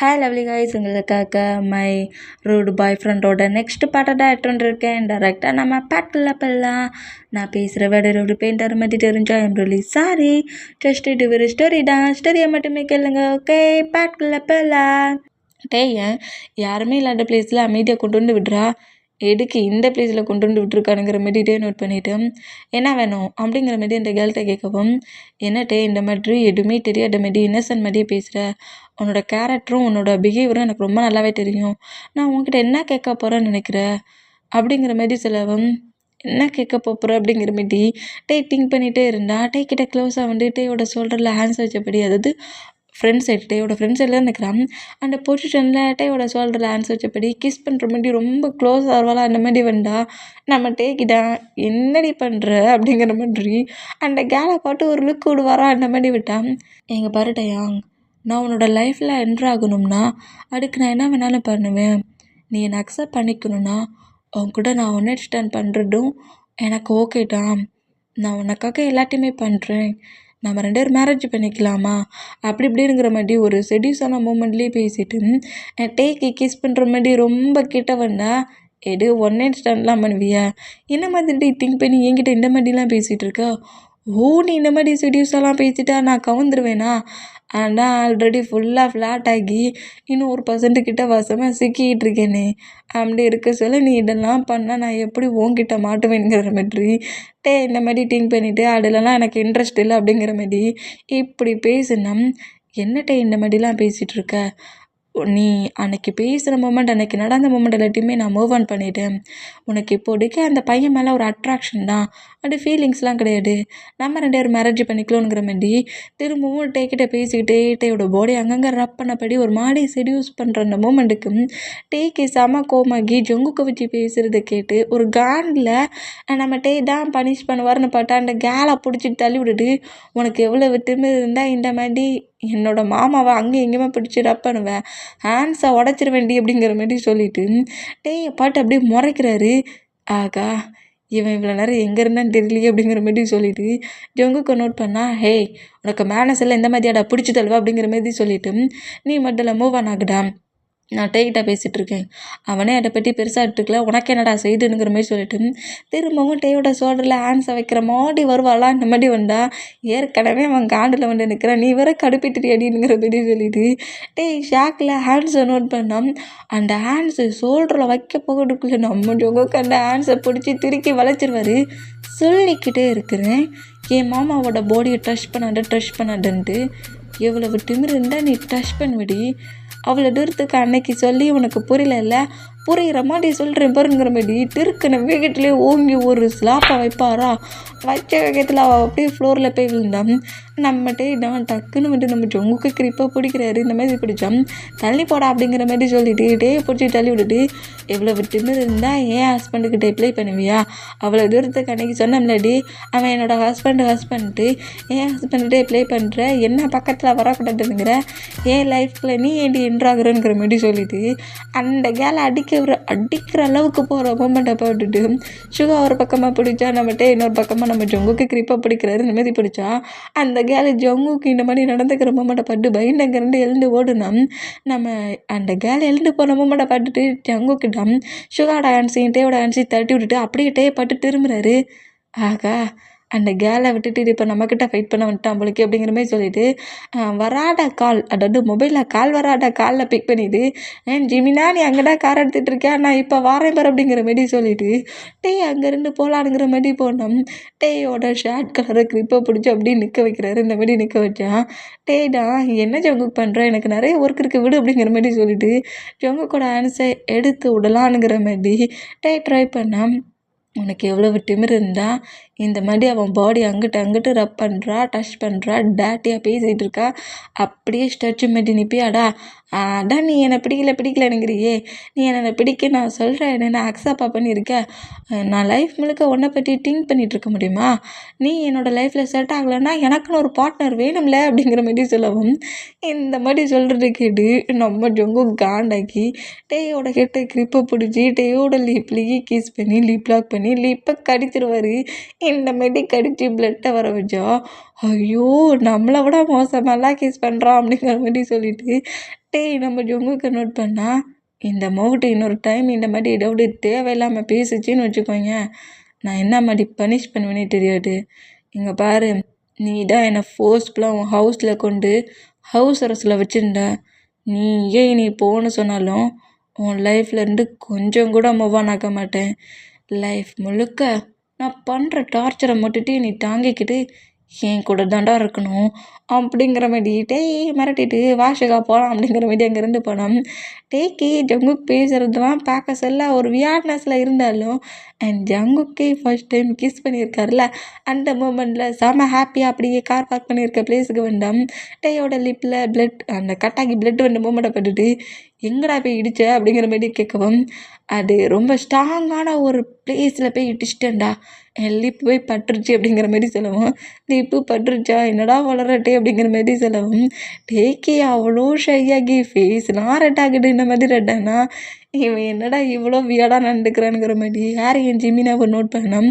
Hi lovely guys, உங்களுக்காக my rude பாய் ஃப்ரெண்டோட next பாட்டை எடுத்துருக்கேன். டேரெக்டாக நம்ம பாட்டில் போடலாம். நான் பேசுகிற வேட ரூடு பெயிண்டர் மாதிரி தெரிஞ்சா எம் ரிலி சாரி. ஜஸ்ட் இது ஒரு ஸ்டோரி தான், ஸ்டோரியை மட்டுமே கேளுங்க. ஓகே, பாட்டில் போடலாம். ஏன் யாருமே இல்லாத பிளேஸில் அமைதியாக கொண்டு வந்து விடுறா, எதுக்கு இந்த பிளேஸில் கொண்டு வந்து விட்டுருக்கானுங்கிற மாரி நோட் பண்ணிவிட்டு என்ன வேணும் அப்படிங்கிற மாரி அந்த கேர்ள்கிட்ட கேட்கவும், என்னட்டே இந்த மாதிரி எதுவுமே தெரியாத மாரி இன்னசென்ட் மாதிரியே பேசுகிற, உன்னோட கேரக்டரும் உன்னோட பிஹேவியரும் எனக்கு ரொம்ப நல்லாவே தெரியும். நான் உன்கிட்ட என்ன கேட்க போகிறேன்னு நினைக்கிறேன் அப்படிங்கிற மாரி சொல்லவும், என்ன கேட்க போகிற அப்படிங்கிற மாரி திங்க் பண்ணிகிட்டே இருந்தா. கிட்ட க்ளோஸாக வந்து டேயோட ஷோல்டரில் ஹேண்ட்ஸ் வச்சபடி, அதாவது ஃப்ரெண்ட் சைடு டேயோட ஃப்ரெண்ட் சைடில் தான் நிற்கிறான். அந்த பொசிஷனில் டேயோட ஷோல்டரில் ஹேண்ட்ஸ் வச்சபடி கிஸ் பண்ணுற மாதிரி ரொம்ப க்ளோஸ் ஆகலாம். அந்த மாதிரி வந்தா நம்ம டேக்கிட்டான், என்னடி பண்ணுற அப்படிங்கிற மாதிரி அந்த கேலை பாட்டு ஒரு லுக் விடுவாரா, அந்த மாதிரி விட்டான். எங்கள் பாருட்டையா, நான் உன்னோட லைஃப்பில் என்ட்ரு ஆகணும்னா அதுக்கு நான் என்ன வேணாலும் பண்ணுவேன். நீ என்னை அக்செப்ட் பண்ணிக்கணும்னா உன் கூட நான் அண்டர்ஸ்டாண்ட் பண்ணுறதும் எனக்கு ஓகே தான். நான் உனக்காக எல்லாத்தையுமே பண்ணுறேன். நம்ம 2 பேரும் மேரேஜ் பண்ணிக்கலாமா அப்படி இப்படிங்கிற மாதிரி ஒரு செடியூஸான மூமெண்ட்லேயே பேசிட்டு டேக்கு கிஸ் பண்ணுற மாதிரி ரொம்ப கிட்ட வந்தா, எடு ஒன் நைட் ஸ்டாண்ட்லாம் பண்ணுவியா, என்ன மாதிரி திங்க் பண்ணி என்கிட்ட இந்த மாதிரிலாம் பேசிகிட்டு இருக்க. ஓ, நீ இந்த மாதிரி செடியூஸெல்லாம் பேசிட்டா நான் கவுந்துருவேனா, ஆனால் ஆல்ரெடி ஃபுல்லாக ஃப்ளாட் ஆகி இன்னும் ஒரு பர்சன்ட்டுக்கிட்ட வசமாக சிக்கிக்கிட்டு இருக்கேனே, அப்படி இருக்க சொல்ல நீ இதெல்லாம் பண்ணால் நான் எப்படி உன்கிட்ட மாட்டுவேங்கிற மாதிரி இந்த மாதிரி திங்க் பண்ணிவிட்டு அதுலலாம் எனக்கு இன்ட்ரெஸ்ட் இல்லை அப்படிங்கிற மாதிரி இப்படி பேசுனா, என்னட்டே இந்த மாதிரிலாம் பேசிகிட்ருக்க, நீ அன்னைக்கு பேசுகிற மூமெண்ட், அன்னைக்கு நடந்த மூமெண்ட் எல்லாத்தையுமே நான் மூவ் ஆன் பண்ணிட்டேன். உனக்கு இப்போதைக்கு அந்த பையன் மேலே ஒரு அட்ராக்ஷன் தான், அது ஃபீலிங்ஸ்லாம் கிடையாது. நம்ம 2 பேரும் மேரேஜ் பண்ணிக்கலாங்கிற மாதிரி திரும்பவும் டேக்கிட்ட பேசிக்கிட்டே டேயோட பாடி அங்கங்கே ரப் பண்ணபடி ஒரு மாடி செடியூஸ் பண்ணுற அந்த மூமெண்ட்டுக்கு டேக்கு செம கோமாகி ஜொங்குக்கு வச்சு பேசுகிறத கேட்டு ஒரு காண்டில் நம்ம டே தான் பனிஷ் பண்ணுவார்னு பார்த்தா அந்த கேலை பிடிச்சிட்டு தள்ளி விட்டுட்டு, உனக்கு எவ்வளோ திமிரு இருந்தால் இந்த மாதிரி என்னோட மாமாவை அங்கேயும் எங்கேயுமே பிடிச்சி ரப் பண்ணுவேன், ஹேண்ட்ஸை உடச்சிருவேண்டி அப்படிங்கிற மாதிரி சொல்லிட்டு டேயை பாட்டு அப்படியே முறைக்கிறாரு. ஆகா, இவன் இவ்வளோ நேரம் எங்கே இருந்தான்னு தெரியலையே அப்படிங்கிற மாதிரி சொல்லிட்டு ஜொங்குக்கு நோட் பண்ணா, ஹே உனக்கு மேனஸ் எல்லாம் இந்த மாதிரியாடா பிடிச்சி தள்ளுவா அப்படிங்கிற மாதிரி சொல்லிட்டு நீ மட்டும் மூவ் ஆன் ஆகுடா, நான் டேக்கிட்ட பேசிகிட்டு இருக்கேன். அவனே அதை பற்றி பெருசாக எடுத்துக்கல, உனக்கு என்னடா செய்துங்கிற மாதிரி சொல்லிட்டு திரும்பவும் டேயோட ஷோல்டரில் ஹேண்ட்ஸை வைக்கிற மாதிரி வருவாளா, இந்த மாதிரி வந்தா, ஏற்கனவே அவன் காண்டில் வந்து நிற்கிறான், நீ வேற கடுப்பிட்டு அடிங்கிற மாதிரி சொல்லிட்டு ஷாக்கில் ஹேண்ட்ஸை நோட் பண்ணான். அந்த ஹேண்ட்ஸு ஷோல்டரில் வைக்க போகிறதுக்குள்ளே நம்ம ஜோங்குக்கு அந்த ஹேண்ட்ஸை பிடிச்சி திருக்கி வளைச்சிருவாரு. சொல்லிக்கிட்டே இருக்கிறேன், என் மாமாவோட பாடியை டச் பண்ணாதுன்ட்டு, எவ்வளவு திமிரு இருந்தால் நீ டச் பண்ணுவிடி, அவ்வளோ தூரத்துக்கு அன்னைக்கு சொல்லி உனக்கு புரியல, புரிகிற மாதிரி சொல்கிறேன் பாருங்கிற மாதிரி திருக்குன வேகத்துலேயே ஓங்கி ஒரு ஸ்லாப்பை வைப்பாரா. வச்ச வேகத்தில் அவள் அப்படியே ஃப்ளோரில் போய் விழுந்தான். நம்மகிட்டே நான் டக்குன்னு வந்து நம்ம ஜொங்குக்கு கிரிப்பாக பிடிக்கிறாரு. இந்த மாதிரி பிடிச்சான், தள்ளி போடா அப்படிங்கிற மாதிரி சொல்லிட்டு பிடிச்சி தள்ளி விட்டுட்டு, எவ்வளோ திமிரு இருந்தால் ஏன் ஹஸ்பண்டுக்கிட்ட அப்ளை பண்ணுவியா, அவ்வளோ தூரத்துக்கு அன்னைக்கு சொன்னோம்லடி, அவன் என்னோட ஹஸ்பண்ட்டு ஏன் ஹஸ்பண்ட்கிட்ட அப்ளை பண்ணுற, என்ன பக்கத்தில் வரக்கூடாதுங்கிற, ஏன் லைஃப்பில் நீ ஏண்டி என்ட்ராகிறங்கிற மாதிரி சொல்லிட்டு அந்த கேலை அடிக்கிற அளவுக்கு போகிற மூமெண்ட்டை போட்டுட்டு சுகா ஒரு பக்கமாக பிடிச்சா, நம்மகிட்ட இன்னொரு பக்கமாக நம்ம ஜொங்குக்கு கிரிப்பாக பிடிக்கிறாரு. இந்த மாதிரி பிடிச்சா அந்த கேலு ஜொங்குக்கு இந்த மாதிரி நடந்துக்கிற மூமெண்ட்டை பார்த்து பயந்தங்கிருந்து எழுந்து ஓடுனா, நம்ம அந்த கேலை எழுந்து போன மூமெண்ட்டை பார்த்துட்டு ஜங்குக்கிட்ட சுகாவோட ஹேண்ட்ஸையும் டேயோட ஹேண்ட்ஸையும் தட்டி விட்டுட்டு அப்படியே டே பட்டு திரும்புறாரு. ஆகா, அந்த கேலை விட்டுட்டு இப்போ நம்மக்கிட்ட ஃபைட் பண்ண வந்துட்டான் போலிக்கு அப்படிங்கிற மாதிரி சொல்லிட்டு வராட கால், அதாவது மொபைலில் கால் வராட காலில் பிக் பண்ணிவிட்டு, ஜிமினா நீ அங்கே தான் கார் எடுத்துகிட்டு இருக்கியா, நான் இப்போ வரேன் பாரு அப்படிங்கிற மாதிரி சொல்லிவிட்டு அங்கேருந்து போகலானுங்கிற மாதிரி போனோம். டேயோட ஷர்ட் கலரை கிரிப்பை பிடிச்சி அப்படியே நிற்க வைக்கிறாரு. இந்த மாதிரி நிற்க வச்சான். தான் என்ன ஜங்குக் பண்ணுறேன், எனக்கு நிறைய ஒர்க் இருக்குது விடு அப்படிங்கிற மாதிரி சொல்லிட்டு ஜங்குக்கோட ஆன்சை எடுத்து விடலானுங்கிற மாதிரி ட்ரை பண்ணான். உனக்கு எவ்வளவு திமிரு இருந்தால் இந்த மாதிரி அவன் பாடி அங்கிட்டு ரப் பண்ணுறா, டச் பண்ணுறா, டேட்டியாக பேசிகிட்டு இருக்கா, அப்படியே ஸ்டச்சு மாட்டி நிற்பியாடா, அதான் நீ என்னை பிடிக்கலனுங்கிறியே, நீ என்னை பிடிக்க நான் சொல்கிறேன், என்னை அக்செப்டாக பண்ணியிருக்க, நான் லைஃப் முழுக்க உன்னை பற்றி திங்க் பண்ணிகிட்டு இருக்க முடியுமா, நீ என்னோடய லைஃப்பில் செட் ஆகலைன்னா எனக்குன்னு ஒரு பார்ட்னர் வேணும்ல அப்படிங்கிற மாதிரி சொல்லவும், இந்த மாதிரி சொல்கிறது கேட்டு நம்ம ஜொங்கு காண்டாக்கி டேயோட கிட்ட கிரிப்பை பிடிச்சி டேயோட லிப்லேயே கிஸ் பண்ணி லிப் லாக் பண்ணி லிப்பை கடிச்சிருவார். இந்த மாதிரி கடித்து பிளட்டை வர வச்சா ஐயோ! நம்மள விட மோசமாலாம் கிஸ் பண்ணுறான் அப்படிங்கிற மாரி சொல்லிட்டு, டேய் நம்ம ஜங்குக்க நோட் பண்ணா, இந்த மவுட்டு இன்னொரு டைம் இந்த மாதிரி ஏதாவது தேவையில்லாமல் பேசுச்சுன்னு வச்சுக்கோயேன், நான் என்ன மாதிரி பனிஷ் பண்ணுவேனே தெரியாது. இங்கே பாரு, நீ தான் என்னை ஃபோர்ஸ்ஃபுல்லாக உன் ஹவுஸில் கொண்டு ஹவுஸ் அரெஸ்ட்டில் வச்சுருந்த. நீ ஏன் நீ போன்னு சொன்னாலும் உன் லைஃப்லேருந்து கொஞ்சம் கூட மூவ் ஆன் ஆக மாட்டேன். லைஃப் முழுக்க நான் பண்ணுற டார்ச்சரை மட்டுட்டு நீ தாங்கிக்கிட்டு என் கூட தாண்டா இருக்கணும் அப்படிங்கிற மாதிரி டேய் மிரட்டிட்டு வாஷகா போகலாம் அப்படிங்கிற மாதிரி அங்கேருந்து போனோம். டேக்கி ஜங்குக் பேசுகிறதுலாம் பார்க்க சொல்ல ஒரு வியாட்னஸில் இருந்தாலும் அண்ட் ஜங்குக்கே ஃபர்ஸ்ட் டைம் கிஸ் பண்ணியிருக்காருல, அந்த மூமெண்ட்டில் செம ஹாப்பியாக அப்படியே கார் பார்க் பண்ணியிருக்க பிளேஸுக்கு வந்தோம். டேயோட லிப்பில் பிளட் அந்த கட்டாகி பிளட் வந்த மூமெண்ட்டை பட்டுட்டு எங்கடா போய் இடிச்ச அப்படிங்கிற மாதிரி கேட்கவும், அது ரொம்ப ஸ்ட்ராங்கான ஒரு பிளேஸில் போய் இடிச்சிட்டேன்டா, என் லிப்பு போய் பட்டுருச்சு அப்படிங்கிற மாதிரி சொல்லவும், லிப்பு பட்டுருச்சா என்னடா வளரட்டே அப்படிங்கிற மாதிரி சொல்லவும், டேக்கே அவ்வளோ ஷையாகி ஃபேஸ்லாம் ரெட் ஆகிட்டு இந்த மாதிரி ரெட்டானா இவன் என்னடா இவ்வளோ வியடாக நடந்துக்கிறானுங்கிற மாதிரி ஹாரி என் ஜிமினாவை நோட் பண்ணோம்.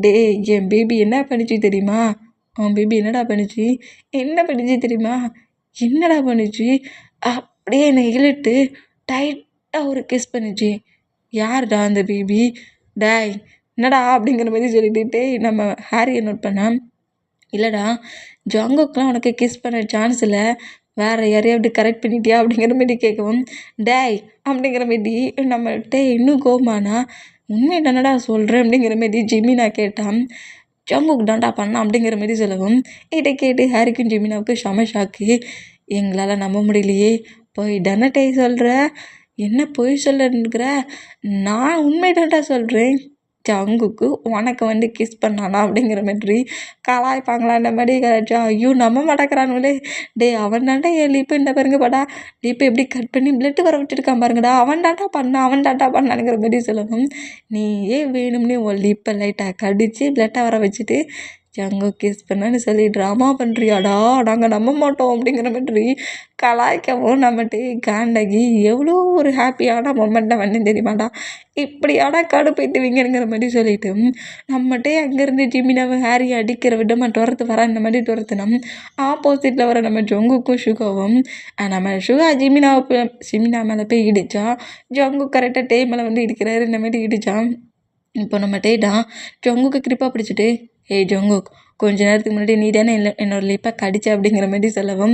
டே என் பேபி என்ன பண்ணிச்சு தெரியுமா? அவன் பேபி என்னடா பண்ணிச்சு? என்ன பண்ணிச்சு தெரியுமா? என்னடா பண்ணிச்சு? அப்படியே என்னை இழுட்டு டைட்டாக ஒரு கிஸ் பண்ணிச்சு. யாருடா அந்த பேபி? டேய் என்னடா அப்படிங்கிற மாதிரி சொல்லிட்டு நம்ம ஹாரியை நோட் பண்ணான். இல்லைடா ஜங்குக்கெலாம் உனக்கு கிஸ் பண்ண சான்ஸ் இல்லை, வேறு யாரையாவது கரெக்ட் பண்ணிட்டியா அப்படிங்கிற மாதிரி கேட்கவும், டேய் அப்படிங்கிற மாரி நம்மள்கிட்ட இன்னும் கோமானா உண்மை தானடா சொல்கிறேன் அப்படிங்கிற மாரி ஜிமினா கேட்டான். ஜங்குக் தாண்டா பண்ணான் அப்படிங்கிற மாரி சொல்லவும், இதை கேட்டு ஹாரிக்கும் ஜிமினாவுக்கும் செம ஷாக்கு. எங்களால் நம்ப முடியலையே, போய் தானே சொல்கிற, என்ன பொய் சொல்லணுங்கிற? நான் உண்மை தான்டா சொல்கிறேன், ஜங்குக்கு உனக்கு வந்து கிஸ் பண்ணானா அப்படிங்கிற மாதிரி கலாய்ப்பாங்களா அந்த மாதிரி கலாய்ச்சா, ஐயோ நம்ப மாட்டேங்கிறானுங்களே. டே அவன் தாண்டா என் லிப்பு இந்த பாருங்க படா, லிப்பு எப்படி கட் பண்ணி பிளட்டு வர விட்டுருக்கான் பாருங்கடா, அவன் தாண்டா பண்ணானுங்கிற மாதிரி சொல்லவும், நீ ஏன் வேணும்னே உன் லிப்பை லைட்டாக கடிச்சு பிளட்டை வர வச்சுட்டு ஜங்குக் கிஸ் பண்ணான்னு சொல்லி ட்ராமா பண்ணுறியாடா, நாங்கள் நம்ப மாட்டோம் அப்படிங்கிற மாதிரி கலாய்க்கவும் நம்மகிட்டே காண்டாகி எவ்வளோ ஒரு ஹாப்பியான மொமெண்ட்டை வந்து தெரியுமாடா, இப்படியாடா கடுப்பேற்றுவீங்கிற மாதிரி சொல்லிட்டு நம்மகிட்டே அங்கேருந்து ஜிமினாவை ஹாரி அடிக்கிற விடமா துரத்து வர இந்த மாதிரி துரத்துனோம். ஆப்போசிட்டில் வர நம்ம ஜங்குக்கும் ஷுகாவும் நம்ம ஷுகா ஜிமினா மேலே போய் இடித்தா, ஜங்கு கரெக்டாக டே மேலே வந்து இடிக்கிறாரு இந்த மாதிரி இடித்தான். இப்போ நம்ம டேடா ஜங்குக்கு கிரிப்பாக பிடிச்சிட்டு, ஏய் ஜங்குக் கொஞ்ச நேரத்துக்கு முன்னாடி நீ தானே என்னோட லிப்பை கடிச்ச அப்படிங்கிற மாதிரி சொல்லவும்,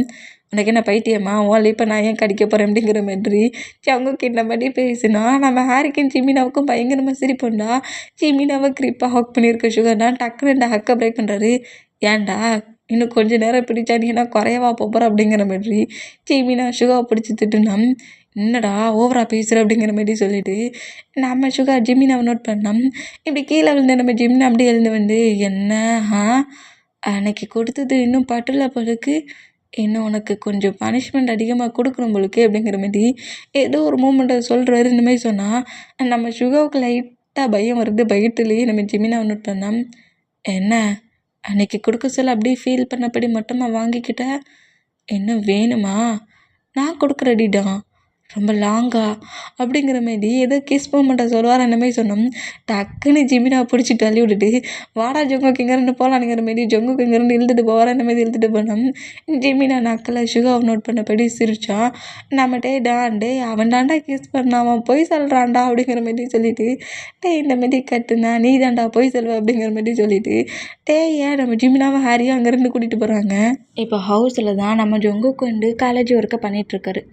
உனக்கு என்ன பைத்தியமா, உன் லிப்பை நான் ஏன் கடிக்க போகிறேன் அப்படிங்கிற மாதிரி ஜங்குக்கு இந்த மாதிரி பேசுனா நம்ம ஹாரிக்கும் ஜிமினாவுக்கும் பயங்கரமாக சிரிப்போண்டா. ஜிமினாவை கிரிப்பாக ஹக் பண்ணியிருக்க சுகர்னா டக்குன்னு இந்த ஹக்கை பிரேக் பண்ணுறாரு. ஏன்டா இன்னும் கொஞ்சம் நேரம் பிடிச்சா நீ என்ன குறையவா போகிற அப்படிங்கிற மாதிரி ஜிமினா சுகாவை பிடிச்சி திட்டுனா, என்னடா ஓவரா பேசுகிற அப்படிங்கிற மாதிரி சொல்லிட்டு நம்ம சுகா ஜிமினாவை நோட் பண்ணோம். இப்படி கீழே விழுந்த நம்ம ஜிமினா அப்படியே எழுந்து வந்து, என்ன அன்னைக்கு கொடுத்தது இன்னும் பட்டல பொழுக்கு, இன்னும் உனக்கு கொஞ்சம் பனிஷ்மெண்ட் அதிகமாக கொடுக்கணும் பொழுக்கு அப்படிங்கிற மாதிரி ஏதோ ஒரு மூமெண்ட்டை சொல்கிறாரு. இந்த மாதிரி சொன்னால் நம்ம சுகாவுக்கு லைட்டாக பயம் வருது. பயத்துலேயே நம்ம ஜிமினாவை நோட் பண்ணோம். என்ன அன்னைக்கு கொடுக்க சொல்ல அப்படியே ஃபீல் பண்ணபடி மட்டுமா வாங்கிக்கிட்ட, இன்னும் வேணுமா? நான் கொடுக்குற ரெடிடா, ரொம்ப லாங்கா அப்படிங்கிற மாரி ஏதோ கிஸ் மூமெண்ட்டை சொல்லுவார். அந்த மாதிரி சொன்னோம். டக்குன்னு ஜிமினாவை பிடிச்சி தள்ளி விட்டுட்டு, வாடா ஜங்குக்கு இங்கேருந்து போகலானுங்கிற மாரி ஜங்குக்கு இங்கேருந்து இழுத்துட்டு போவார். அந்த மாதிரி இழுத்துட்டு போனோம். ஜிமினா நக்கலை சுகாவை நோட் பண்ணபடி சிரித்தான். நம்ம டே அவன் தாண்டா கிஸ் பண்ணான், அவன் பொய் சொல்கிறான்டா அப்படிங்கிற மாதிரி சொல்லிட்டு, இந்த மாதிரி கட்டுனா நீ தாண்டா பொய் சொல்வ அப்படிங்கிற மாதிரி சொல்லிட்டு ஏன் நம்ம ஜிமினாவை ஹாரியாக அங்கேருந்து கூட்டிகிட்டு போகிறாங்க. இப்போ ஹவுஸில் தான் நம்ம ஜங்குக்கு வந்து காலேஜ் ஒர்க்கை பண்ணிகிட்ருக்காரு.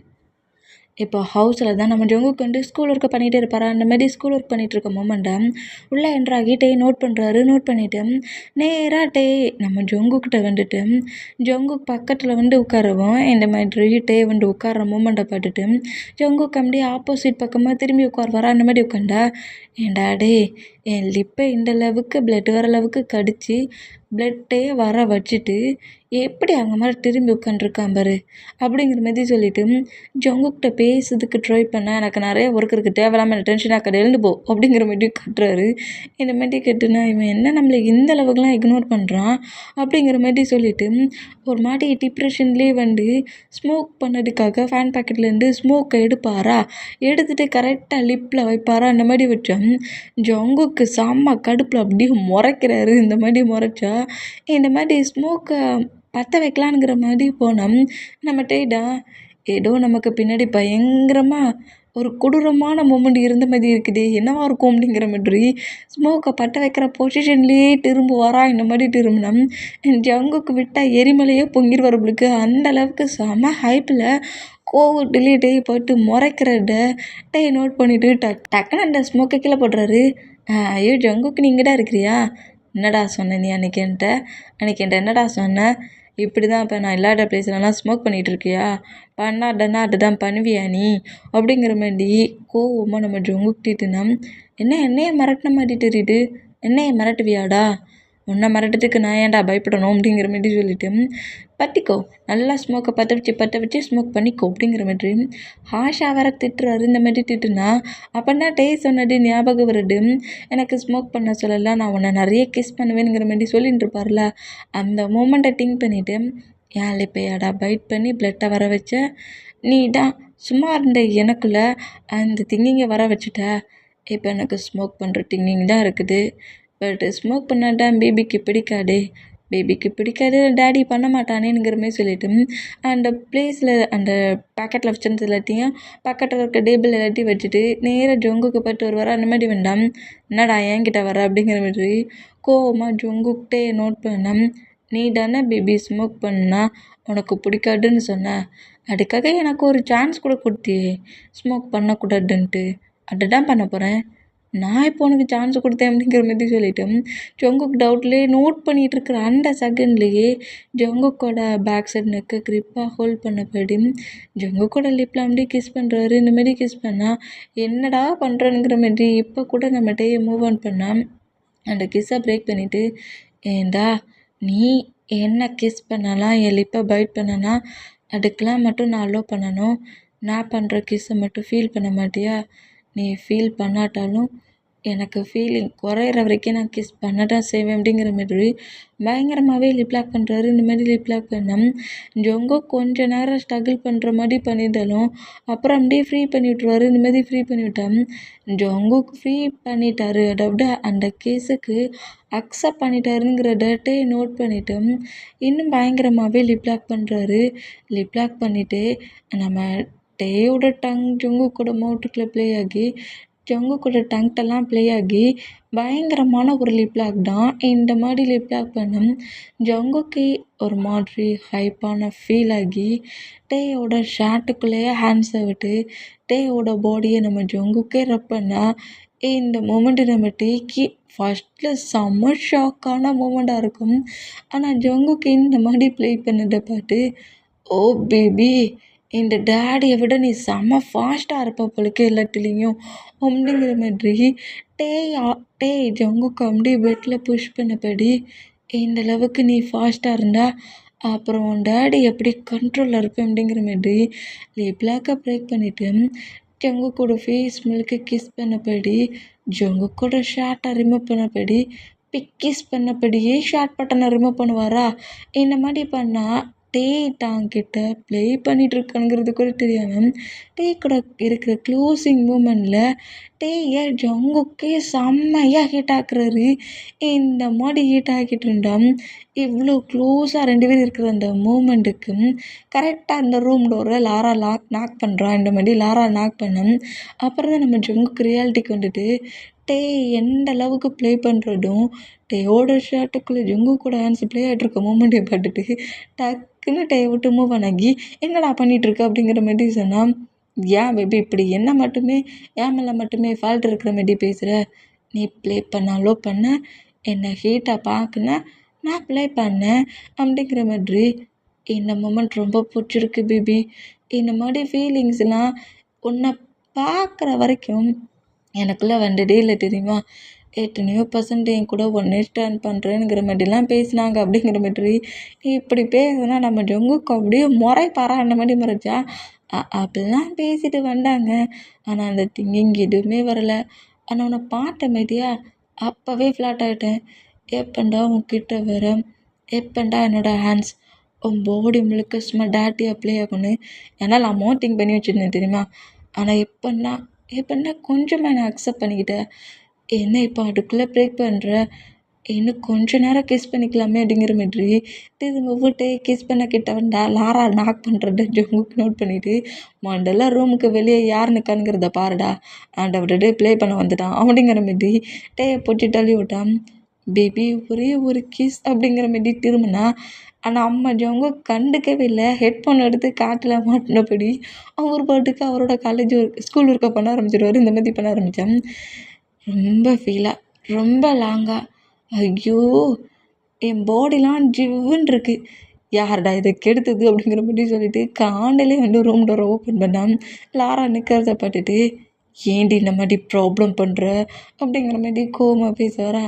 இப்போ ஹவுஸில் தான் நம்ம ஜங்குக்கு வந்து ஸ்கூல் ஒர்க்கை பண்ணிகிட்டே இருப்பார். அந்த மாதிரி ஸ்கூல் ஒர்க் பண்ணிகிட்ருக்க மொமெண்ட்டை உள்ளே என்ட்ராகி நோட் பண்ணுறாரு. நோட் பண்ணிவிட்டு நேராக நம்ம ஜங்குக்கிட்ட வந்துட்டு ஜங்குக் பக்கத்தில் வந்து உட்காரவும் இந்த மாதிரி வந்து உட்கார மொமெண்ட்டை பார்த்துட்டு ஜங்குக்கு அப்படியே ஆப்போசிட் பக்கமாக திரும்பி உட்காருவாரா. அந்த மாதிரி உட்காண்டா, ஏன்டா என் லிப்பை இந்த அளவுக்கு பிளட் வர அளவுக்கு கடித்து பிளட்டே வர வச்சுட்டு எப்படி அங்கே மாதிரி திரும்பி உட்காந்துருக்கான் பாரு அப்படிங்கிற மாதிரி சொல்லிவிட்டு ஜங்குக்கிட்ட பேசுறதுக்கு ட்ரை பண்ணேன். எனக்கு நிறைய ஒர்க் இருக்குது, தேவையில்லாமல் டென்ஷன் ஆக்காது, எழுந்து போ அப்படிங்கிற மாதிரி கட்டுறாரு. இந்த மாதிரி கேட்டுனா இவன் என்ன நம்மளை இந்த அளவுக்குலாம் இக்னோர் பண்ணுறான் அப்படிங்கிற மாதிரி சொல்லிவிட்டு ஒரு மாதிரி டிப்ரெஷன்லேயே வந்து ஸ்மோக் பண்ணதுக்காக ஃபேன் பாக்கெட்லேருந்து ஸ்மோக்கை எடுப்பாரா, எடுத்துகிட்டு கரெக்டாக லிப்பில் வைப்பாரா. அந்த மாதிரி வச்சோம். ஜங்குக்கு ஜங்குக்கு செம்ம கடுப்பில் அப்படியே முறைக்கிறாரு. இந்த மாதிரி முறைச்சா இந்த மாதிரி ஸ்மோக்கை பற்ற வைக்கலான்ங்கிற மாதிரி போனோம். நம்ம டேடா ஏதோ நமக்கு பின்னாடி பயங்கரமாக ஒரு கொடூரமான மூமெண்ட் இருந்த மாதிரி இருக்குதே, என்னவா இருக்கும் அப்படிங்கிற மாதிரி ஸ்மோக்கை பற்ற வைக்கிற பொசிஷன்லேயே திரும்ப வரா. இந்த மாதிரி திரும்பினோம். ஜங்குக்கு விட்டால் எரிமலையே பொங்கிடுவார்களுக்கு அந்த அளவுக்கு செம ஹைப்பில் கோவத்திலே போட்டு முறைக்கிறத நோட் பண்ணிவிட்டு டக்குன்னு அந்த ஸ்மோக்கை கீழே போடுறாரு. ஐயோ ஜங்குக்கு நீ இங்கே தான் இருக்கிறியா? என்னடா சொன்ன நீ அன்றைக்கி என்கிட்ட என்னடா சொன்ன? இப்படி தான் இப்போ நான் இல்லாத பிளேஸ்லலாம் ஸ்மோக் பண்ணிகிட்ருக்கியா? பண்ணாதன்னா அதுதான் பண்ணுவியா நீ? அப்படிங்கிற மாதிரி கோவமாக நம்ம ஜங்குக்கிட்டேனா என்னையே மிரட்டின மாதிரி தெரியுது, என்னையை மிரட்டுவியாடா? உன்னை மிரட்டுறதுக்கு நான் ஏன்டா பயப்படணும் அப்படிங்கிற மாதிரி சொல்லிட்டு பற்றிக்கோ, நல்லா ஸ்மோக்கை பற்ற வச்சு ஸ்மோக் பண்ணிக்கோ அப்படிங்கிற மாதிரி ஹாஷா வேற திட்டுறாரு. இந்த மாதிரி திட்டுனா அப்படின்னா சொன்னது ஞாபகம் வருது. எனக்கு ஸ்மோக் பண்ண சொல்லலை, நான் உன்னை நிறைய கிஸ் பண்ணுவேனுங்கிற மாதிரி சொல்லிட்டு இருப்பார்ல, அந்த மூமெண்ட்டை திங்க் பண்ணிவிட்டு ஏன் லிப்பையாடா பைட் பண்ணி பிளட்டை வர வச்ச? நீ தான் சும்மா இருந்த எனக்குள்ளே அந்த திங்கிங்கை வர வச்சுட்ட. இப்போ எனக்கு ஸ்மோக் பண்ணுற திங்கிங் தான் இருக்குது. பட் ஸ்மோக் பண்ணாட்டா பேபிக்கு பிடிக்காது டேடி பண்ண மாட்டானேங்கிற மாதிரி சொல்லிட்டு அந்த பிளேஸில் அந்த பேக்கெட்டில் வச்சுருந்தது எல்லாத்தையும் பக்கத்தில் இருக்க டேபிள் எல்லாத்தையும் வச்சுட்டு நேராக ஜொங்குக்கு போய்ட்டு வருவார். அந்த மாதிரி வேண்டாம், என்னடா என்கிட்ட வர அப்படிங்கிற மாதிரி கோவமாக ஜொங்குக்கிட்டே நோட் பண்ணேன். நீ தானே பேபி ஸ்மோக் பண்ணா உனக்கு பிடிக்காதுன்னு சொன்ன, அதுக்காக எனக்கு ஒரு சான்ஸ் கூட கொடுத்தியே ஸ்மோக் பண்ணக்கூடாதுன்ட்டு. அதை தான் பண்ண போகிறேன். நான் இப்போ உனக்கு சான்ஸ் கொடுத்தேன் அப்படிங்கிற மாதிரி சொல்லிவிட்டு ஜங்குக் டவுட்லேயே நோட் பண்ணிகிட்ருக்குற அந்த செகண்ட்லேயே ஜங்குக்கோட பேக் சைட் நெக்கை க்ரிப்பாக ஹோல்ட் பண்ணபடி ஜங்குக்கோட லிப்பில் அப்படியே கிஸ் பண்ணுறாரு. இந்த மாதிரி கிஸ் பண்ணால் என்னடா பண்ணுறேங்கிற மாதிரி இப்போ கூட நம்ம டேயை மூவ் ஆன் பண்ணால் அந்த கிஸ்ஸை பிரேக் பண்ணிவிட்டு ஏண்டா நீ என்ன கிஸ் பண்ணலாம், என் லிப்பை பைட் பண்ணனா அதுக்கெலாம் மட்டும் நான் அலோவ் பண்ணணும், நான் பண்ணுற கிஸ்ஸை மட்டும் ஃபீல் பண்ண மாட்டியா? நீ ஃபீல் பண்ணாட்டாலும் எனக்கு ஃபீலிங் குறையிற வரைக்கும் நான் கிஸ் பண்ண தான் செய்வேன் அப்படிங்கிற மாதிரி பயங்கரமாகவே லிப்லாக் பண்ணுறாரு. இந்த மாதிரி லிப்லாக் பண்ணால் ஜொங்கோ கொஞ்ச நேரம் ஸ்ட்ரகிள் பண்ணுற மாதிரி பண்ணியிருந்தாலும் அப்புறம் அப்படியே ஃப்ரீ பண்ணி விட்ருவாரு. இந்த மாதிரி ஃப்ரீ பண்ணி விட்டால் ஜொங்கோக்கு ஃப்ரீ பண்ணிட்டாரு, அதாவது அந்த கேஸுக்கு அக்செப்ட் பண்ணிட்டாருங்கிற டேட்டே நோட் பண்ணிவிட்டு இன்னும் பயங்கரமாகவே லிப்லாக் பண்ணுறாரு. லிப்லாக் பண்ணிவிட்டு நம்ம டேயோட டங் ஜங்குக்கோட மவுத்துக்குள்ளே ப்ளே ஆகி ஜங்குக்கோட டங்க்டெல்லாம் ப்ளே ஆகி பயங்கரமான ஒரு லிப்லாக் தான். இந்த மாதிரி லிப்லாக் பண்ண ஜங்குக்கு ஒரு மாதிரி ஹைப்பான ஃபீல் ஆகி டேயோட ஷர்ட்டுக்குள்ளேயே ஹேண்ட்ஸை விட்டு டேயோட பாடியை நம்ம ஜங்குக்கே ரப் பண்ணால் இந்த மூமெண்ட்டு நம்ம டேக்கு ஃபஸ்ட்டில் செம்ம ஷாக்கான மூமெண்ட்டாக இருக்கும். ஆனால் ஜங்குக்கு இந்த மாதிரி ப்ளே பண்ணதை பார்த்து ஓ பேபி, இந்த டேடியை விட நீ செம்ம ஃபாஸ்ட்டாக இருப்ப போலக்கு எல்லாத்துலேயும் அப்படிங்கிற மாதிரி டேய் ஜங்குக்கு அப்படியே பெட்டில் புஷ் பண்ணபடி இந்த அளவுக்கு நீ ஃபாஸ்ட்டாக இருந்தா அப்புறம் உன் டேடி எப்படி கண்ட்ரோலில் இருப்பேன் அப்படிங்கிற மாதிரி லிப்லாக்கை பிரேக் பண்ணிவிட்டு ஜங்குக்கோட ஃபேஸ் மில்க்கு கிஸ் பண்ணபடி ஜங்குக்கோட ஷார்ட்டை ரிமூவ் பண்ணபடி கிஸ் பண்ணபடியே ஷார்ட் பட்டனை ரிமூவ் பண்ணுவாரா? இந்த மாதிரி பண்ணால் தாங்கிட்ட ப்ளே பண்ணிகிட்ருக்கானுங்கிறது கூட தெரியாமல் கூட இருக்கிற க்ளோசிங் மூமெண்ட்டில் ஏன் ஜங்குக்கே செம்மையாக ஹீட் ஆக்குறாரு. இந்த மாதிரி ஹீட் ஆக்கிட்டு இருந்தால் இவ்வளோ க்ளோஸாக 2 பேர் இருக்கிற அந்த மூமெண்ட்டுக்கு கரெக்டாக அந்த ரூம் டோரை லாரா நாக் பண்ணுறான். இந்த மாதிரி லாரா நாக் பண்ண அப்புறம் தான் நம்ம ஜங்குக்கு ரியாலிட்டிக்கு வந்துட்டு எந்த அளவுக்கு ப்ளே பண்ணுறதும் டேயோட ஷர்ட்டுக்குள்ளே ஜங்குக்கோட ஹேண்ட்ஸ் ப்ளே ஆகிட்ருக்க மூமெண்ட்டை பார்த்துட்டு டக்குன்னு டேயை விட்டு மூவ் ஆகி என்னடா பண்ணிகிட்ருக்க அப்படிங்கிற மாதிரி சொன்னால் ஏன் பேபி இப்படி என்ன மட்டுமே என் மேலே மட்டுமே ஃபால்ட் இருக்கிற மாதிரி பேசுகிற? நீ ப்ளே பண்ணாலோ பண்ண, என்னை ஹீட்டாக பார்க்குன, நான் ப்ளே பண்ணேன் அப்படிங்கிற மாதிரி இந்த மூமெண்ட் ரொம்ப பிடிச்சிருக்கு பேபி. இந்த மாதிரி ஃபீலிங்ஸ்லாம் உன்னை பார்க்குற வரைக்கும் எனக்குள்ளே வந்ததே இல்லை தெரியுமா? எத்தனையோ பர்சன்ட் என் கூட ஒன்னே ஸ்டாண்ட் பண்ணுறேங்கிற மாதிரிலாம் பேசினாங்க அப்படிங்கிற மாதிரி இப்படி பேசுனா நம்ம ஜங்குக்கு அப்படியே முறைப்பாரா அந்த மாதிரி முறைச்சா அப்படிலாம் பேசிட்டு வந்தாங்க. ஆனால் அந்த திங்கிங் எதுவுமே வரலை. ஆனால் உன்னை பார்த்த மாதிரியா அப்போவே ஃப்ளாட் ஆகிட்டேன். எப்பண்டா உன்கிட்ட வர, எப்பண்டா என்னோடய ஹேண்ட்ஸ் உன் பாடி முழுக்க சும்மா டேட்டி அப்ளை ஆகணும் என்னால் அமௌண்ட் திங்க் பண்ணி வச்சுருந்தேன் தெரியுமா? ஆனால் எப்படின்னா கொஞ்சமாக நான் அக்செப்ட் பண்ணிக்கிட்டேன். என்ன இப்போ அதுக்குள்ளே பிரேக் பண்ணுற? இன்னும் கொஞ்ச நேரம் கிஸ் பண்ணிக்கலாமே அப்படிங்கிற மாதிரி திரும்ப விட்டு கிஸ் பண்ண கிட்ட வந்தா லாரா நாக் பண்ணுறது ஜங்குக்கு நோட் பண்ணிவிட்டு மண்டெல்லாம் ரூமுக்கு வெளியே யார் நிற்கானுங்கிறத பாருடா அண்ட் அவர்கிட்ட ப்ளே பண்ண வந்துட்டான் அப்படிங்கிற மாதிரி டேயை போட்டு தள்ளி விட்டான். பேபி ஒரே ஒரு கிஸ் அப்படிங்கிற மாதிரி திரும்பினா ஆனால் அம்மா ஜங்கு கண்டுக்கவே இல்லை. ஹெட்ஃபோன் எடுத்து காட்டில் மாட்டினபடி அவர் பாட்டுக்கு அவரோட காலேஜ் ஒர்க் ஸ்கூல் ஒர்க்கை பண்ண ஆரம்பிச்சிடுவார். இந்த மாதிரி பண்ண ஆரம்பித்தான். ரொம்ப ஃபீலாக ரொம்ப லாங்காக ஐயோ என் பாடிலாம் ஜிவ்வுன்னு இருக்குது. யார்டா இதை கெடுத்தது அப்படிங்கிற மாதிரி சொல்லிட்டு காண்டிலே வந்து ரூம் டோரை ஓப்பன் பண்ணான். லாரா நிற்கிறத பார்த்துட்டு ஏன்டி இந்த மாதிரி ப்ராப்ளம் பண்ணுற அப்படிங்கிற மாதிரி கோவமாக பேச வர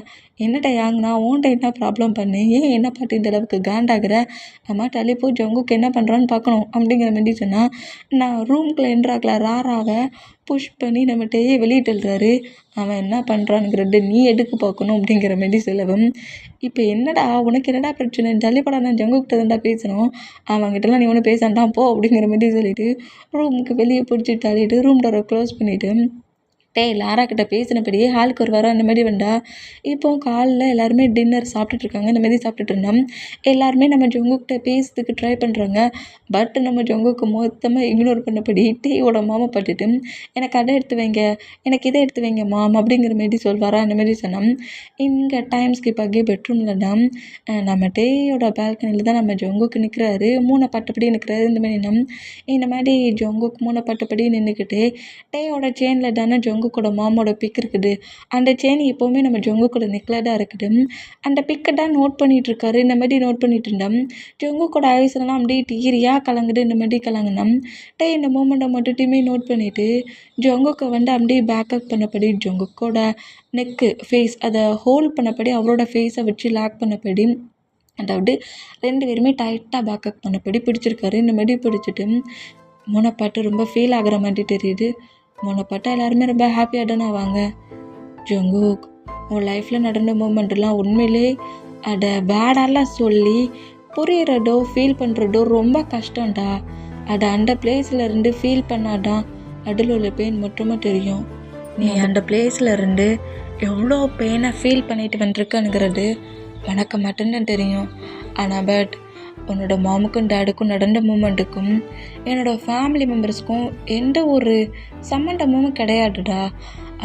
என்னட்ட யாங்கண்ணா உன்ட்ட என்ன ப்ராப்ளம் பண்ணு ஏன் என்ன பாட்டு இந்த அளவுக்கு காண்டாகிற அம்மா தள்ளி போய் ஜங்குக்கு என்ன பண்ணுறான்னு பார்க்கணும் அப்படிங்கிற மாதிரி சொன்னால் நான் ரூம்குள்ளே என்ட்ராக்கல ராராவை புஷ் பண்ணி நம்மகிட்டயே வெளியிட்டுறாரு. அவன் என்ன பண்ணுறானுங்கிறது நீ எடுக்க பார்க்கணும் அப்படிங்கிற மாதிரி சொல்லவும் இப்போ என்னடா உனக்கு என்னடா பிரச்சனை ஜல்லிப்படா நான் ஜங்குக்கிட்ட தான்டா பேசணும் அவங்ககிட்டலாம் நீ ஒன்றும் பேசாண்டாம் போ அப்படிங்கிற மாதிரி சொல்லிவிட்டு ரூமுக்கு வெளியே பிடிச்சி தள்ளிட்டு ரூம் டோரை க்ளோஸ் பண்ணிவிட்டு டேய் லாரா கிட்ட பேசினபடியே ஹாலுக்கு ஒரு வாரம் அந்த மாதிரி வந்தா. இப்போ காலைல எல்லாருமே டின்னர் சாப்பிட்டுட்ருக்காங்க. இந்த மாதிரி சாப்பிட்டுட்டு இருந்தோம். எல்லாருமே நம்ம ஜங்குக்கிட்ட பேசுறதுக்கு ட்ரை பண்ணுறாங்க. பட் நம்ம ஜங்குக்கு மொத்தமாக இக்னோர் பண்ணபடி டீயோட மாமா பட்டுட்டு எனக்கு அதை எடுத்து வைங்க எனக்கு இதை எடுத்து வைங்க மாம் அப்படிங்கிற மாரி சொல்வாரா அந்த மாதிரி சொன்னோம். இங்கே டைம் ஸ்கிப் ஆகி பெட்ரூமில் தான் நம்ம டேயோட பால்கனியில் தான் நம்ம ஜங்குக்கு நிற்கிறாரு. மூணை பட்டபடி நிற்கிறாரு. இந்த மாதிரி ஜங்குக்கு மூணை பட்டபடி நின்றுக்கிட்டு டேயோட செயினில் தானே ஜங்குக்கோட மாமோட பிக் இருக்குது. அந்த செயின் எப்போவுமே நம்ம ஜங்குக்கோட நெக்கில் தான் இருக்குது. அந்த பிக்கை தான் நோட் பண்ணிகிட்ருக்காரு. இந்த மாதிரி நோட் பண்ணிகிட்டு இருந்தோம். ஜங்குக்கோட ஐஸ்லாம் அப்படியே டீரியாக கலங்குது. இந்த மாதிரி கலங்குனோம். டே இந்த மூமெண்ட்டை மட்டுமே நோட் பண்ணிவிட்டு ஜங்குக்கை வந்து அப்படியே பேக்கப் பண்ணபடி ஜங்குக்கோட நெக்கு ஃபேஸ் அதை ஹோல்ட் பண்ணபடி அவரோட ஃபேஸை வச்சு லாக் பண்ணபடி அதாவது 2 பேருமே டைட்டாக பேக்கப் பண்ணபடி பிடிச்சிருக்காரு. இந்த மாதிரி பிடிச்சிட்டு மூனைப்பாட்டு ரொம்ப ஃபீல் ஆகிற மாதிரி தெரியுது. மூனைப்பாட்டா எல்லாருமே ரொம்ப ஹாப்பியாக தானே ஆவாங்க. ஜங்குக் உன் லைஃப்பில் நடந்த மூமெண்ட்லாம் உண்மையிலே அதை பேடாலாம் சொல்லி புரிகிறதோ ஃபீல் பண்ணுறதோ ரொம்ப கஷ்டம்டா. அதை அந்த பிளேஸில் இருந்து ஃபீல் பண்ணாதான் அதில் உள்ள பெயின் மட்டுமே தெரியும். நீ அந்த பிளேஸில் இருந்து எவ்வளோ பெயினை ஃபீல் பண்ணிட்டு வந்துருக்கனுங்கிறது உனக்கு மட்டும்தான் தெரியும். ஆனால் பட் உன்னோட மாமுக்கும் டேடுக்கும் நடந்த மூமெண்ட்டுக்கும் என்னோடய ஃபேமிலி மெம்பர்ஸ்க்கும் எந்த ஒரு சம்மந்தமும் கிடையாதுடா.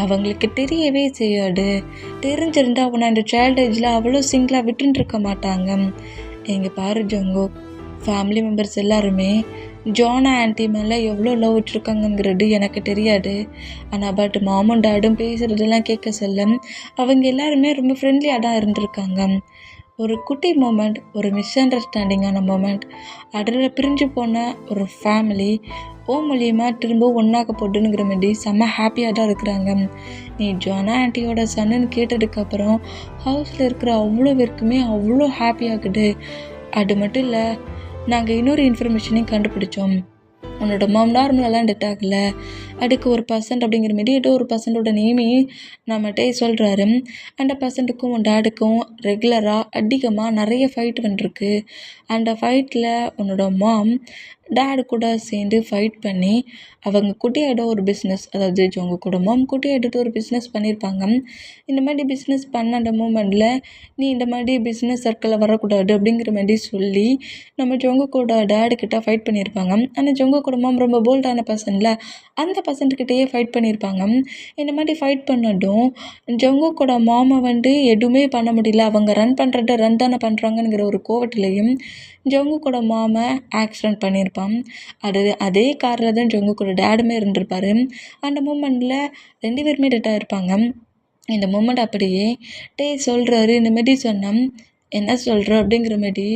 அவங்களுக்கு தெரியவே செய்யாது. தெரிஞ்சிருந்தா அவனை அந்த சைல்டு ஏஜில் அவ்வளோ சிங்கிளாக விட்டுருக்க மாட்டாங்க. எங்கள் பாரு ஜங்கு ஃபேமிலி மெம்பர்ஸ் எல்லாருமே ஜானா ஆன்ட்டி மேலே எவ்வளோ லவ் வச்சுருக்காங்கங்கிறது எனக்கு தெரியாது. ஆனால் பட் மாமும் டேடும் பேசுகிறதெல்லாம் கேட்க சொல்ல அவங்க எல்லாருமே ரொம்ப ஃப்ரெண்ட்லியாக தான் இருந்திருக்காங்க. ஒரு குட்டி மூமெண்ட், ஒரு மிஸ் அண்டர்ஸ்டாண்டிங்கான மூமெண்ட், அதில் பிரிஞ்சு போன ஒரு ஃபேமிலி மூலியமாக திரும்ப ஒன்றாக்க போட்டுங்கிற மாதிரி செம்ம ஹாப்பியாக தான் இருக்கிறாங்க. நீ ஜானா ஆன்ட்டியோட சன்னுன்னு கேட்டதுக்கப்புறம் ஹவுஸில் இருக்கிற அவ்வளோ பேருக்குமே அவ்வளோ ஹாப்பியாகுது. அது மட்டும் இல்லை, நாங்கள் இன்னொரு இன்ஃபர்மேஷனையும் கண்டுபிடிச்சோம். உன்னோட மாம் நார்மலெலாம் டெட் ஆகலை. அதுக்கு ஒரு பர்சன்ட் அப்படிங்கிற மாரி ஏதோ ஒரு பர்சன்டோட நேமையும் நம்மகிட்டே சொல்கிறாரு. அந்த பர்சன்ட்டுக்கும் உன் டேடுக்கும் ரெகுலராக அதிகமாக நிறைய ஃபைட் வந்துருக்கு. அந்த ஃபைட்டில் உன்னோட மாம் டேடு கூட சேர்ந்து ஃபைட் பண்ணி அவங்க குட்டியாயிட ஒரு பிஸ்னஸ், அதாவது அவங்க கூட மாம் குட்டியாயிட்டு ஒரு பிஸ்னஸ் பண்ணியிருப்பாங்க. இந்த மாதிரி பிஸ்னஸ் பண்ண அந்த மூமெண்ட்டில் நீ இந்த மாதிரி பிஸ்னஸ் சர்க்கிளில் வரக்கூடாது அப்படிங்கிற மாதிரி சொல்லி நம்ம ஜொங்கு கூட டேடுக்கிட்ட ஃபைட் பண்ணியிருப்பாங்க. ஆனால் ஜொங்கு கூட மாம் ரொம்ப போல்டான பர்சனில் அந்த பர்சன்ட்கிட்டேயே ஃபைட் பண்ணியிருப்பாங்க. இந்த மாதிரி ஃபைட் பண்ணதும் ஜொங்கு கூட மாமை வந்து எதுவுமே பண்ண முடியல. அவங்க ரன் பண்ணுறத ரன் தானே பண்ணுறாங்கங்கிற ஒரு கோவத்திலையும் ஜொங்கு கூட மாமை ஆக்சிடெண்ட் பண்ணியிருப்பான். அதே காரில் தான் ஜொங்கு கூட டேடுமே இருந்திருப்பார். அந்த மூமெண்ட்டில் 2 பேருமே டெட் ஆகிருப்பாங்க. இந்த மூமெண்ட் அப்படியே சொல்கிறாரு. இந்த மாதிரி சொன்னோம். என்ன சொல்கிற அப்படிங்கிற மாதிரி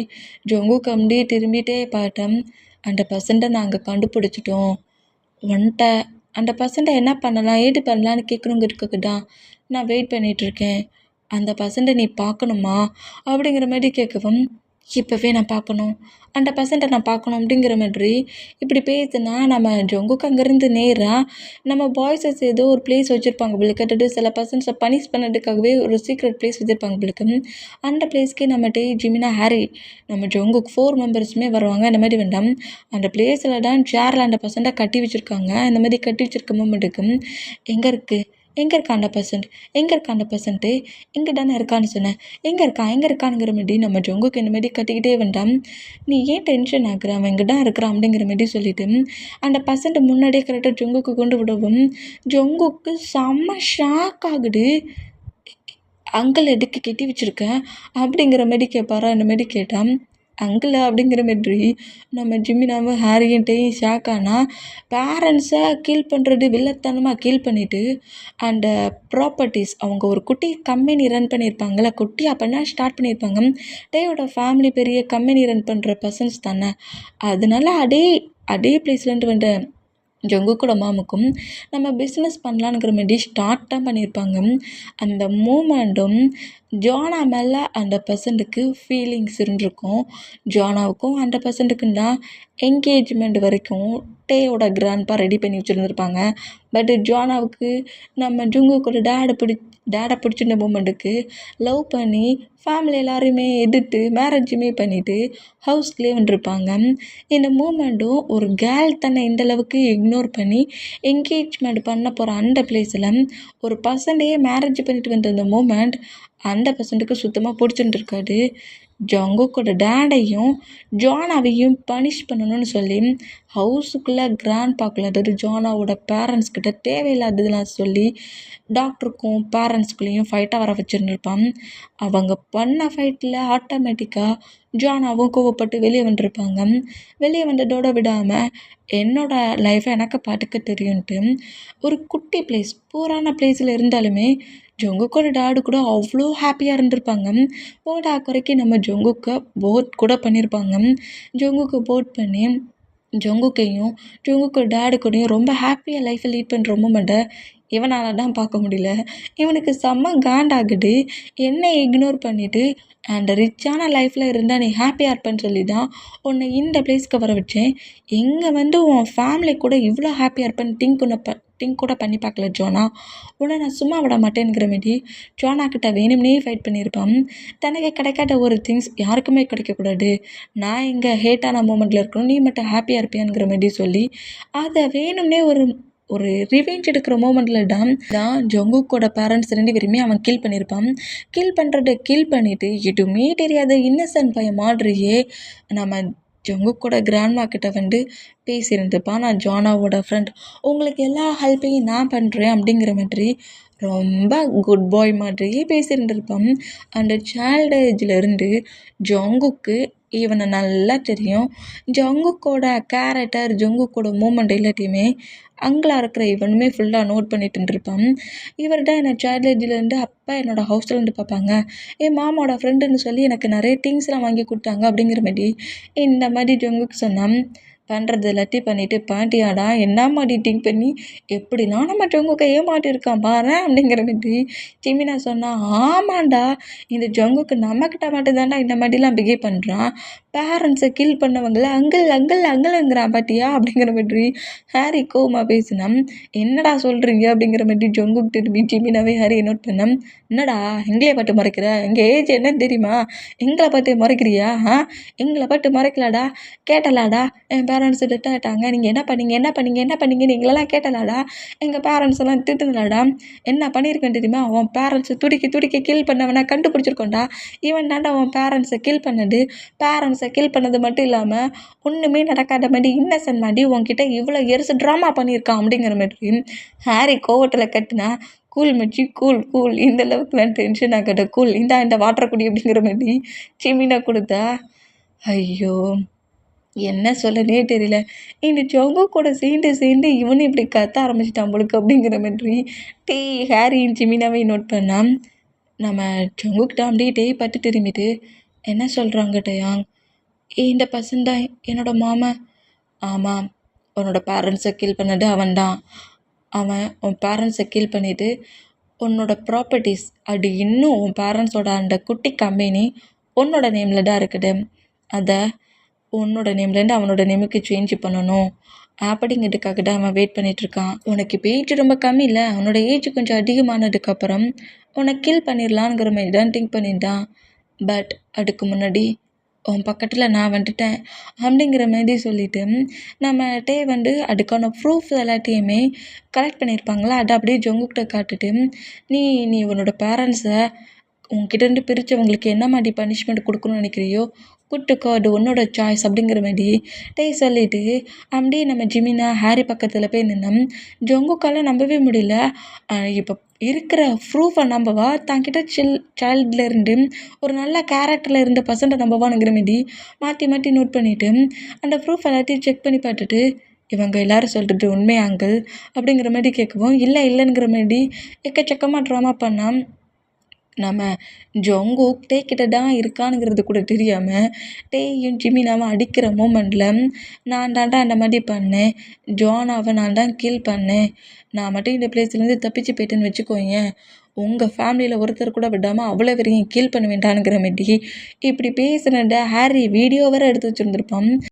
ஜொங்கு கம்பி திரும்பிட்டே பார்த்தோம். அந்த பர்சன்ட்டை நாங்கள் கண்டுபிடிச்சிட்டோம். வந்துட்ட அந்த பர்சன்ட்டை என்ன பண்ணலாம் ஏது பண்ணலான்னு கேட்கணுங்கிறதுக்கு தான் நான் வெயிட் பண்ணிகிட்ருக்கேன். அந்த பர்சன்ட்டை நீ பார்க்கணுமா அப்படிங்கிற மாதிரி கேட்கவும், இப்போவே நான் பார்க்கணும், அந்த பர்சன்ட்டை நான் பார்க்கணும் அப்படிங்கிற மாதிரி இப்படி பேசுனா நம்ம ஜொங்குக்கு அங்கேருந்து நேராக நம்ம பாய்ஸஸ் ஏதோ ஒரு பிளேஸ் வச்சுருப்பாங்க பிள்ளைக்கு. அதாவது சில பர்சன்ஸை பனிஷ் பண்ணதுக்காகவே ஒரு சீக்ரெட் பிளேஸ் வச்சுருப்பாங்க பிள்ளைக்கு. அந்த பிளேஸ்க்கே நம்ம ஜிமினா ஹாரி நம்ம ஜொங்குக்கு 4 மெம்பர்ஸுமே வருவாங்க. இந்த மாதிரி வேண்டாம் அந்த பிளேஸில் தான் சேரில் அந்த பர்சன்ட்டை கட்டி வச்சுருக்காங்க. இந்த மாதிரி கட்டி வச்சுருக்க மூமெண்ட்டுக்கு எங்கே இருக்குது எங்கே இருக்கா அந்த பர்சன்ட், எங்கே இருக்கா அந்த பர்சன்ட்டு, இங்கே தானே இருக்கான்னு சொன்னேன், எங்கே இருக்கானுங்கிற மாரி நம்ம ஜொங்குக்கு இந்த மாரி கத்திக்கிட்டே வந்துட்டான். நீ ஏன் டென்ஷன் ஆகுற, அவன் இங்கே தான் இருக்கிறான் அப்படிங்கிற மாரி சொல்லிட்டு அந்த பர்சன்ட் முன்னாடியே கரெக்டாக ஜொங்குக்கு கொண்டு விடவும் ஜொங்குக்கு செம்ம ஷாக் ஆகுது. அங்கிள் எதுக்கு கெட்டி வச்சுருக்க அப்படிங்கிற மாரி கேட்பாரா, இந்த மாரி கேட்டான். அங்கிளா அப்படிங்கிற மாரி நம்ம ஜிமினாவும் ஹாரின்ட்டையும் ஷாக் ஆனால் பேரண்ட்ஸை கீல் பண்ணுறது வில்லத்தனமாக கீல் பண்ணிவிட்டு அண்டு ப்ராப்பர்ட்டிஸ் அவங்க ஒரு குட்டி கம்பெனி ரன் பண்ணியிருப்பாங்களே, குட்டியாக பண்ண ஸ்டார்ட் பண்ணியிருப்பாங்க. டேயோட ஃபேமிலி பெரிய கம்பெனி ரன் பண்ணுற பர்சன்ஸ் தானே, அதனால அதே பிளேஸ்லேருந்து வந்த ஜங்குக்கோட மாமுக்கும் நம்ம பிஸ்னஸ் பண்ணலான்ங்கிற மாரி ஸ்டார்ட் தான் பண்ணியிருப்பாங்க. அந்த மூமெண்ட்டும் ஜானா மேலே அந்த பர்சன்ட்டுக்கு ஃபீலிங்ஸ் இருந்திருக்கும். ஜானாவுக்கும் அந்த பர்சன்ட்டுக்கும் தான் என்கேஜ்மெண்ட் வரைக்கும் டேயோட கிராண்ட்பா ரெடி பண்ணி வச்சுருந்துருப்பாங்க. பட் ஜானாவுக்கு நம்ம ஜுங்குக்கோட டேடை பிடிச்சிருந்த மூமெண்ட்டுக்கு லவ் பண்ணி ஃபேமிலி எல்லாரையுமே எதிர்த்து மேரேஜுமே பண்ணிவிட்டு ஹவுஸ்லேயே வந்துருப்பாங்க. இந்த மூமெண்ட்டும் ஒரு கேர்ள் தன்னை இந்தளவுக்கு இக்னோர் பண்ணி என்கேஜ்மெண்ட் பண்ண போகிற அந்த பிளேஸில் ஒரு பர்சன்டையே மேரேஜ் பண்ணிட்டு வந்த அந்த மூமெண்ட் அந்த பர்சன்ட்டுக்கு சுத்தமாக பிடிச்சிருந்துருக்காது. ஜங்குக்கோட டேடையும் ஜானாவையும் பனிஷ் பண்ணணும்னு சொல்லி ஹவுஸுக்குள்ளே கிராண்ட்பாக்குள்ள, அதாவது ஜானாவோட பேரண்ட்ஸ்கிட்ட தேவையில்லாததெல்லாம் சொல்லி டாக்டருக்கும் பேரண்ட்ஸ்குள்ளேயும் ஃபைட்டாக வர வச்சுருந்துருப்பான். அவங்க பண்ண ஃபைட்டில் ஆட்டோமேட்டிக்காக ஜானாவும் கோவப்பட்டு வெளியே வந்துருப்பாங்க. வெளியே வந்ததோடு விடாமல் என்னோடய லைஃப்பை எனக்கு பார்த்துக்க தெரியும்ன்ட்டு ஒரு குட்டி பிளேஸ், பூரான பிளேஸில் இருந்தாலுமே ஜங்குக்கோட டேடு கூட அவ்வளோ ஹாப்பியாக இருந்திருப்பாங்க. போடா குறைக்கி நம்ம ஜங்குக்கை போட் கூட பண்ணியிருப்பாங்க. ஜங்குக்கு போட் பண்ணி ஜங்குக்கையும் ஜங்குக்கோட டேடு கூடயும் ரொம்ப ஹாப்பியாக லைஃப்பை லீட் பண்ணுற மூமெண்ட்டை இவனால் தான் பார்க்க முடியல. இவனுக்கு செம்ம காண்டாகுது. என்னை இக்னோர் பண்ணிவிட்டு அண்ட் ரிச்சான லைஃப்பில் இருந்தால் நீ ஹாப்பியாக இருப்பேன்னு சொல்லி தான் உன்னை இந்த பிளேஸ்க்கு வர வச்சேன். இங்கே வந்து உன் ஃபேமிலி கூட இவ்வளோ ஹாப்பியாக இருப்பேன்னு திங்க் கூட பண்ணி பார்க்கல ஜோனா. உன்னை நான் சும்மா விட மாட்டேங்கிற மாரி ஜோனா கிட்ட வேணும்னே ஃபைட் பண்ணியிருப்பான். தனக்கு கிடைக்காத ஒரு திங்ஸ் யாருக்குமே கிடைக்கக்கூடாது, நான் இங்கே ஹேட்டான மூமெண்ட்டில் இருக்கணும், நீ மட்டும் ஹாப்பியாக இருப்பியாங்கிற மாரி சொல்லி அதை வேணும்னே ஒரு ரிவெஞ்ச் எடுக்கிற மூமெண்ட்டில் தான் ஜங்குக்கோட பேரண்ட்ஸ் 2 பேருமே அவன் கில் பண்ணியிருப்பான். கில் பண்ணிவிட்டு எதுவுமே தெரியாத இன்னசென்ட் பையன் மாதிரியே நம்ம ஜங்குக்கோட கிராண்ட்மா கிட்ட வந்து பேசியிருந்துப்பான். நான் ஜானாவோட ஃப்ரெண்ட், உங்களுக்கு எல்லா ஹெல்ப்பையும் நான் பண்ணுறேன் அப்படிங்கிற மாதிரி ரொம்ப குட் பாய் மாதிரியே பேசியிருந்திருப்பான். அந்த சைல்டு ஏஜ்லேருந்து ஜங்குக்கு இவனை நல்லா தெரியும். ஜங்குக்கோட கேரக்டர், ஜங்குக்கோட மூமெண்ட் எல்லாத்தையுமே அங்கலாக இருக்கிற இவனுமே ஃபுல்லாக நோட் பண்ணிட்டு இருந்திருப்பான். இவர் தான் என்னை சைல்டு ஏஜ்லேருந்து அப்பா என்னோடய ஹவுஸில் வந்து பார்ப்பாங்க, என் மாமாவோட ஃப்ரெண்டுன்னு சொல்லி எனக்கு நிறைய திங்ஸ்லாம் வாங்கி கொடுத்தாங்க அப்படிங்கிற மாதிரி இந்த மாதிரி ஜங்குக்கு சொன்னான். பண்ணுறது எல்லாத்தையும் பண்ணிவிட்டு பாட்டியாடா என்ன மாதிரி திங்க் பண்ணி எப்படிலாம் நம்ம ஜங்குக்கை ஏமாட்டியிருக்கான் பாரு அப்படிங்கிற மாதிரி ஜிமினா சொன்னான். ஆமாண்டா, இந்த ஜங்குக்கு நம்மக்கிட்ட மட்டும்தாண்டா இந்த மாதிரிலாம் பிஹேவ் பண்ணுறான், பேரண்ட்ஸை கில் பண்ணவங்கள அங்கிள்ங்கிறான் பாட்டியா அப்படிங்கிற மாதிரி ஹாரி கோவமாக பேசினான். என்னடா சொல்கிறீங்க அப்படிங்கிற மாதிரி ஜங்குக்கு திரும்பி ஜிமினாவே ஹாரியை நோட் பண்ணேன். என்னடா எங்களையே பார்த்து மறைக்கிற, எங்கள் ஏஜ் என்னன்னு தெரியுமா, எங்களை பார்த்து மறைக்கிறியா, எங்களை பார்த்து மறைக்கலாடா, கேட்டலாடா என் பேரண்ட்ஸ் டெத் ஆகிட்டாங்க, நீங்கள் என்ன பண்ணீங்க நீங்களெல்லாம் கேட்டலாடா, எங்கள் பேரண்ட்ஸ் எல்லாம் திட்டுனலாடா, என்ன பண்ணியிருக்கேன் தெரியுமா, அவன் பேரண்ட்ஸை துடிக்க கில் பண்ணவனை கண்டுபிடிச்சிருக்கோண்டா, இவன் தாண்டா அவன் பேரண்ட்ஸை கில் பண்ணது மட்டும் இல்லாமல் ஒன்றுமே நடக்காத மாதிரி இன்னசென்ட் மாதிரி உன்கிட்ட இவ்வளோ எரிசு ட்ராமா பண்ணியிருக்கான் அப்படிங்கிற மாதிரி ஹாரி கோவத்தில் கட்டினா. கூல் மச்சி கூல், இந்த அளவுக்குலாம் டென்ஷன் ஆகட்ட கூல், இந்த வாட்டர் குடி அப்படிங்கிற மாதிரி சிமினா கொடுத்தா. ஐயோ, என்ன சொல்லனே தெரியல. இந்த ஜங்கு கூட சேர்ந்து இவனு இப்படி கத்த ஆரம்பிச்சிட்டான் போலுக்கு அப்படிங்கிற மாதிரி ஹாரியின் ஜிமினாவை நோட் பண்ணான். நம்ம ஜங்குக்கிட்ட அப்படியே பார்த்து திரும்பிட்டு என்ன சொல்கிறாங்க டயாங், இந்த பர்சன் தான் என்னோட மாமன். ஆமாம், உன்னோட பேரண்ட்ஸை கில் பண்ணது அவன்தான். அவன் உன் பேரண்ட்ஸை கில் பண்ணிவிட்டு உன்னோட ப்ராப்பர்ட்டிஸ் அது இன்னும் உன் பேரண்ட்ஸோட அந்த குட்டி கம்பெனி உன்னோட நேமில் தான் இருக்குது, அதை உன்னோட நேம்லேருந்து அவனோட நேமுக்கு சேஞ்ச் பண்ணணும் அப்படிங்கிறதுக்காக தான் அவன் வெயிட் பண்ணிகிட்ருக்கான். உனக்கு இப்போ ஏஜ் ரொம்ப கம்மி இல்லை, அவனோட ஏஜ் கொஞ்சம் அதிகமானதுக்கப்புறம் உன்னை கில் பண்ணிடலாங்கிற மாதிரி தான் திங்க் பண்ணிட்டான். பட் அதுக்கு முன்னாடி உன் பக்கத்தில் நான் வந்துட்டேன் அப்படிங்கிற மாதிரி சொல்லிட்டு நம்ம டே அதுக்கான ப்ரூஃப் எல்லாத்தையுமே கலெக்ட் பண்ணியிருப்பாங்களா, அதை அப்படியே ஜங்குக்கிட்ட காட்டுட்டு நீ நீ உன்னோட பேரண்ட்ஸை உன்கிட்டேருந்து பிரித்தவங்களுக்கு என்ன மாதிரி பனிஷ்மெண்ட் கொடுக்கணும்னு நினைக்கிறியோ கூட்டுக்கோ, அது உன்னோட சாய்ஸ் அப்படிங்கிற மாதிரி டே சொல்லிட்டு அப்படியே நம்ம ஜிமினா ஹாரி பக்கத்தில் போய் நின்னோம். ஜங்குக்கால நம்பவே முடியல. இப்போ இருக்கிற ப்ரூஃபை நம்பவா, தன்கிட்ட சைல்ட்லேருந்து ஒரு நல்ல கேரக்டரில் இருந்த பர்சன்ட்டை நம்பவானுங்கிற மாரி மாற்றி மாற்றி நோட் பண்ணிவிட்டு அந்த ப்ரூஃப் எல்லாத்தையும் செக் பண்ணி பார்த்துட்டு இவங்க எல்லாரும் சொல்கிறது உண்மையா அங்கிள் அப்படிங்கிற மாதிரி கேட்கவும், இல்லைங்கிற மாதிரி எக்கச்சக்கமாக ட்ராமா பண்ணான். நம்ம ஜங்குக் டே கிட்ட தான் இருக்கானுங்கிறது கூட தெரியாமல் டேயும் ஜிமினாவை அடிக்கிற மூமெண்ட்டில் நான் தாண்டா அந்த மாதிரி பண்ணேன், ஜோனாவை நான் தான் கில் பண்ணேன், நான் மட்டும் இந்த பிளேஸ்லேருந்து தப்பிச்சு போயிட்டேன்னு வச்சுக்கோங்க, உங்கள் ஃபேமிலியில் ஒருத்தர் கூட விடாமல் அவ்வளோ வரைக்கும் கீல் பண்ண வேண்டானுங்கிற மாரி இப்படி பேசுனத ஹாரி வீடியோ வேறு எடுத்து வச்சுருந்துருப்பான்.